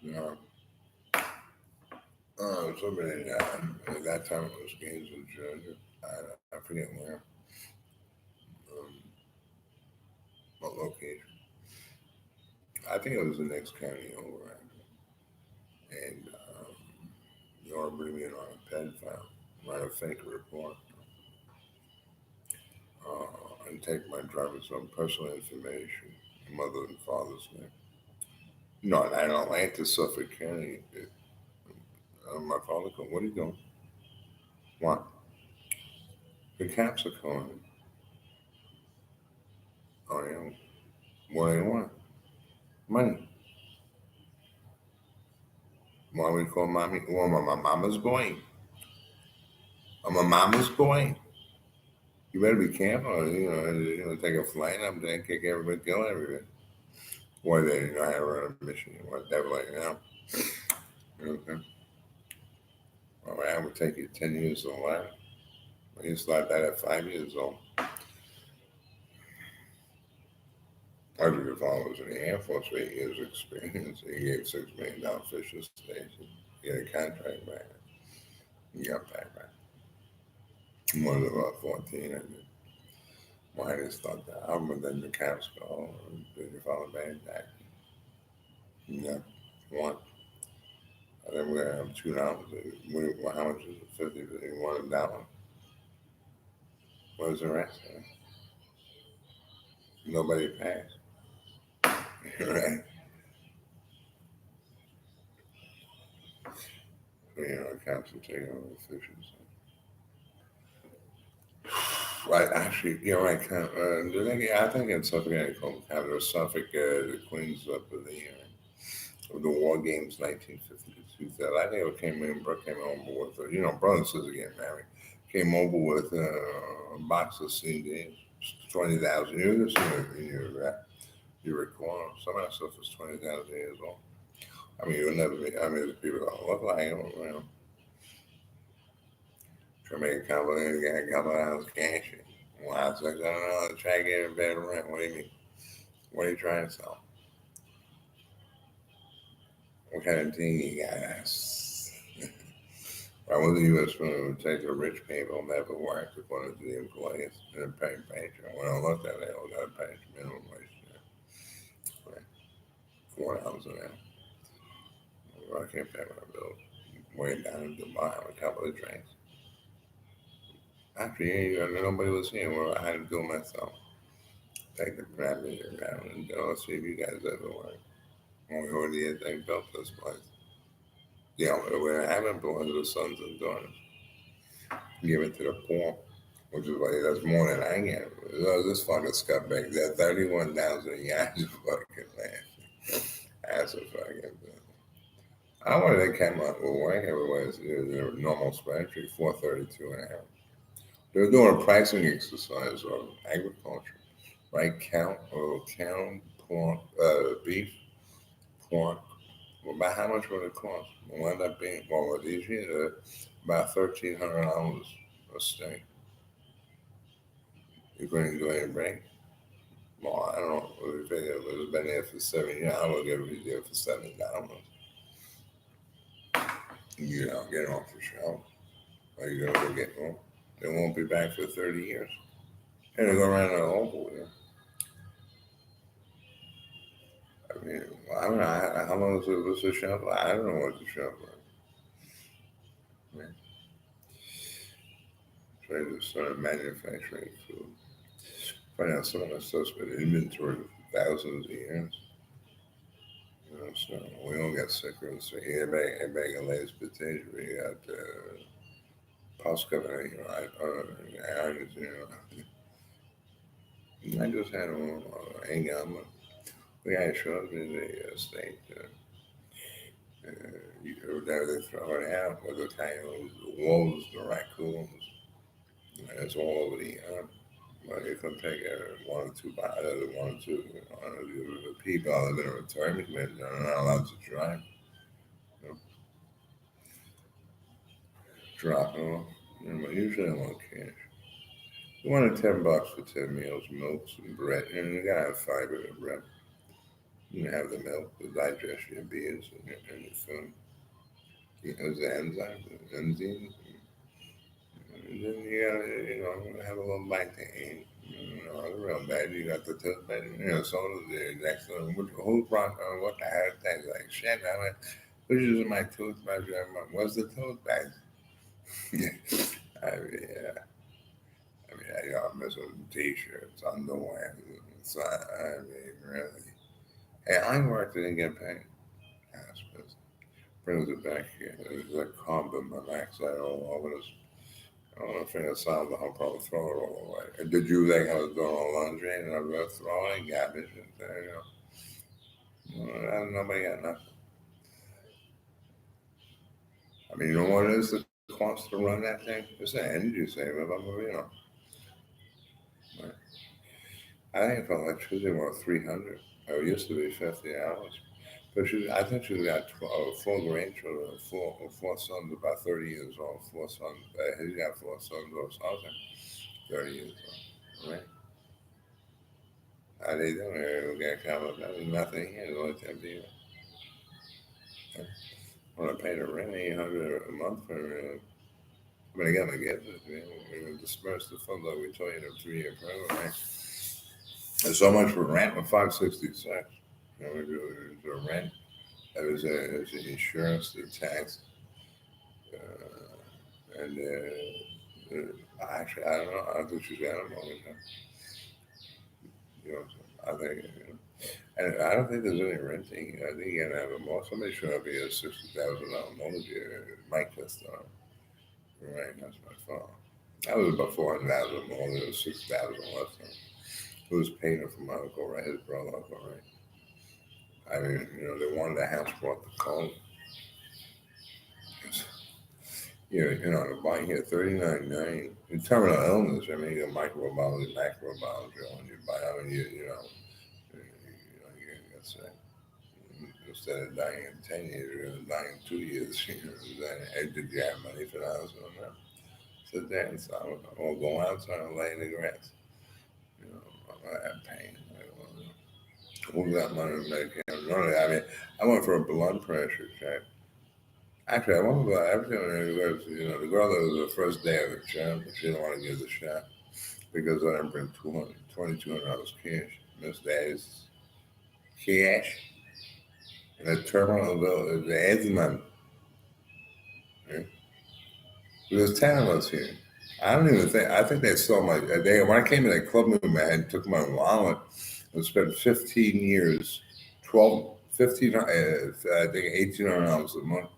So, somebody at that time it was Gainesville, Georgia. I forget where, um, what location. I think it was the next county over, actually. And they were bringing in on a pen file, write a fake report, and take my driver's own personal information, mother and father's name. No, in Atlanta, Suffolk County. My father called, what are you doing? What? The cops are calling. Oh, yeah. What do they want? Money. Why we call mommy? Well, my mama's going. I'm a mama's boy. You better be careful. Take a flight up there and kick everybody, kill everybody. Why they didn't know how to run a mission? What devil, Okay. Well, that would take you 10 years to learn. When you start that at 5 years old. I think your father was in the Air Force for 8 years experience. He gave $6 million Fisher Station. He had a contract back. He got back. One of about 14. And well, I just thought that. But then the cops go, did your father bad back? Yeah. One. I think we're going to have $2. How much is it? 50, 51 $1. What was the rest? Nobody passed. Right? Cops are taking over the fishes. Right, actually, you're right. I think it's something I call kind of Suffolk, the Queens up of the War Games, 1950 to 2000. I think it came in. Brooke came over with, brother and sister getting married. Came over with a box of CDs, 20,000 years. You recall some of that stuff is 20,000 years old. I mean, you'll never be. I mean, there's people don't look like him. Try to make a couple of got a couple of hours cash. Well, I was like, I don't know. Try to get a better rent. What do you mean? What are you trying to sell? What kind of thing you got? I was the U.S. would take the rich people never worked according to the employees and pay paycheck. When I looked at it, I got to pay minimum wage. Right? $4 an hour. Well, I can't pay my bills. Way down in Dubai on a couple of drinks. Actually, nobody was here. Well, I had to do it myself. Take the crap in your around and see if you guys ever work. When we were the they built this place. Yeah, we haven't built the sons and daughters. Give it to the poor, which is why that's more than I get. This fucking scumbag, that 31,000 yards of fucking land. That's a fucking. I wonder they came up with work everywhere. Their normal spreadsheet, 432 and a half. They were doing a pricing exercise on agriculture, right? Count pork, beef, pork. Well, about how much would it cost? It wound up being, well, these years, about $1,300 a steak. You couldn't do any break. Well, I don't know. If it was been there for 7 years, I would get it there for $7. Get off the shelf. Are you gonna go get one? They won't be back for 30 years. And they go around the whole year. I mean, I don't know how long was the shelf. I don't know what the shelf was. I mean, so they just started manufacturing food. Find out some of that stuff's been inventory for thousands of years. So we don't get sicker and sick. Everybody can lay his potato. We got Pascal, Aaron's, I just had a hang on. We had shows in the state. There they throw it out with the coyotes, the wolves, the raccoons. It's all over the but you can take one or two one or two the people that are retirement they're not allowed to drive. You know, drop it off. But usually I want cash. You wanted $10 for 10 meals, milks and bread, and you gotta have fiber in bread. You have the milk, the digestion of beers, and the food. Those enzymes. And then you gotta, have a little bite to eat. The real bad. You got the toothpaste. Soda's there next to them. Who brought? What the hell? Things like shit. Who's using my toothbrush? What's the toothpaste? I mean, yeah. I got missing t-shirts, underwear. Really. Hey, I worked and didn't get paid. Ass business. Brings it back here. There's a carbon monoxide all over this. I don't know if I solved the whole problem, throw it all away. And did you think I was doing all laundry and I was throwing garbage in there, Nobody got nothing. I mean, you know what it is the cost to run that thing? It's an energy saver, Right. I think for electricity about 300. It used to be $50. But I think she's got 4 grandchildren, four sons about 30 years old. 4 sons. He's got 4 sons or something, 30 years old. Right? How they doing? We got covered. There's nothing here. The only thing being, when I paid the rent, 800 a month for. Again, I get it. We dispersed the funds like we told you in a 3-year program. Right? And so much for rent with 566. We do the rent. That was the insurance, the tax, and actually, I don't know. I think she's animal. I think. And I don't think there's any renting. I think you gotta have a mortgage. Somebody should have a $60,000 mortgage. Mike just right. That's my fault. That was about 400,000 more. There was 6,000 left. Who was paying it for my uncle, right? His brother, uncle, right? I mean, they wanted the house bought the cold. To buy here 39.9 in terminal illness. I mean, you got microbiology, macrobiology, when you buy. I mean, you get sick. Instead of dying in 10 years, you're going to die in 2 years. Hey, did you have money for the house? No. Sit there and stop. Or go outside and lay in the grass. I have pain. Who got money to make him? No, I mean, I went for a blood pressure check. Actually, I went for everything. The girl that was the first day of the check, but she didn't want to give the shot because I didn't bring $2,200 cash. Miss Days cash. And the terminal bill, the Edmund. Right? There's 10 of us here. I don't even think, I think they stole when I came in, they clubbed me in my head, took my wallet, and spent 15 years, 15, I think $1,800 a month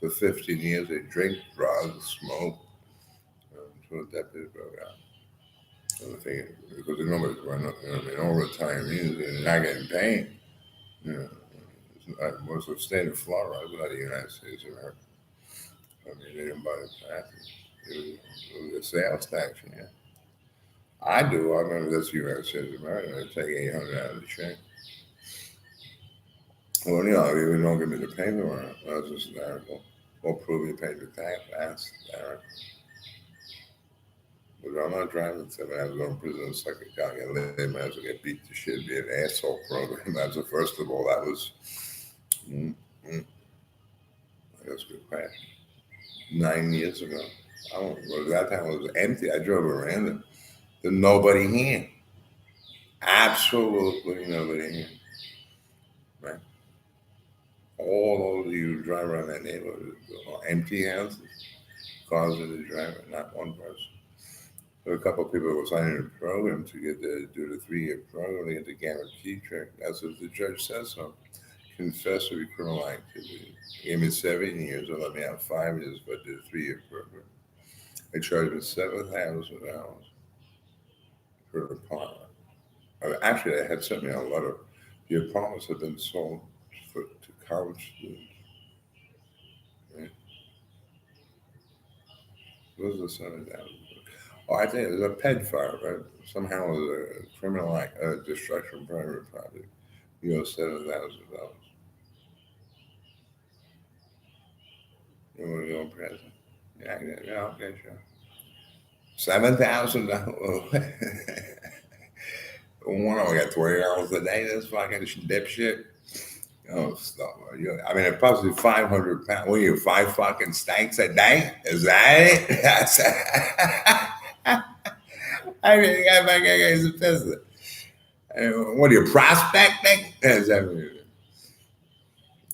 for 15 years. They drink, drugs, smoke. So the deputy broke out. So because nobody's running, all retirees, they're not getting paid. Most of the state of Florida, not the United States of America. I mean, they didn't buy the taxes. It was a sales tax, I do. I remember this United States of America. They take 800 out of the check. Well, if you don't give me the paperwork, that's just an article. Or prove you paid the tax. That's the article. But I'm not driving 7 hours going to prison the second time. They might as well get beat to shit, be an asshole program. That's the first of all. That was, that's a good question. 9 years ago. That time it was empty. I drove around it. There's nobody here. Absolutely nobody here. Right? All over you drive around that neighborhood, empty houses, cars in the driveway, not one person. There were a couple of people who were signing a program to do the 3-year program to get the guarantee check. That's what the judge says so. Confess to criminal activity. He gave me 7 years, or let me have 5 years, but did a 3-year program. They charged me $7,000 for the apartment. Actually, they had sent me a letter. The apartments had been sold to college students. Right? What was the $7,000? Oh, I think it was a ped fire, right? Somehow it was a criminal destruction private property. $7,000. You want to go in prison? Yeah, okay, sure. $7,000. One of them got $20 a day. This fucking dipshit. Oh, stop. I mean, it possibly 500 pounds. What are you, 5 fucking steaks a day? Is that it? That's I mean, I think guy's a business. What are you, prospecting? Yes, I mean,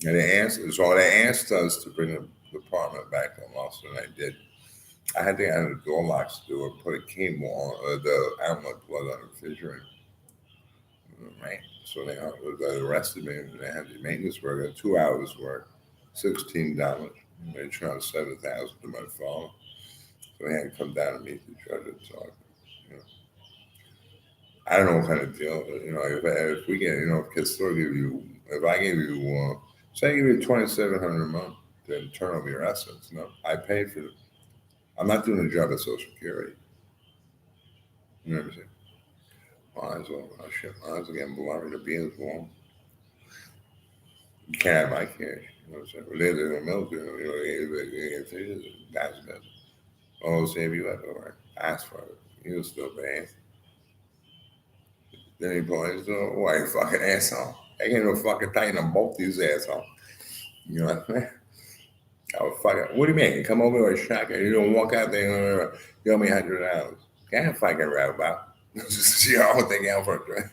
and they asked us to bring the apartment back on us, and I did. I had to add the door locks to it, put a cable on the outlet plug on the refrigerator, right? So they arrested me, and they had the maintenance worker, 2 hours work, $16. They charged 7,000 to my phone, so they had to come down and meet the judge and talk. You know, I don't know what kind of deal. You know, if we get, if Kistler give you, if I give you, say I give you 2,700 a month to turn over your assets, no, I paid for it. I'm not doing a job at Social Security. You know what I'm saying? Might as well. Oh, shit, might as well get blurry to be as well. You can't have my cash. You know what I'm saying? We're in the military. That's good. Oh, save you ever work. Ask for it. You still paying. Then he points to, why, fucking asshole. I can't no fucking tighten them both these assholes. You know what I mean? I was fucking, what do you mean? Come over with a shotgun. You don't walk out there and give me $100. Can't fucking rap about. Just, you know, thing out for it.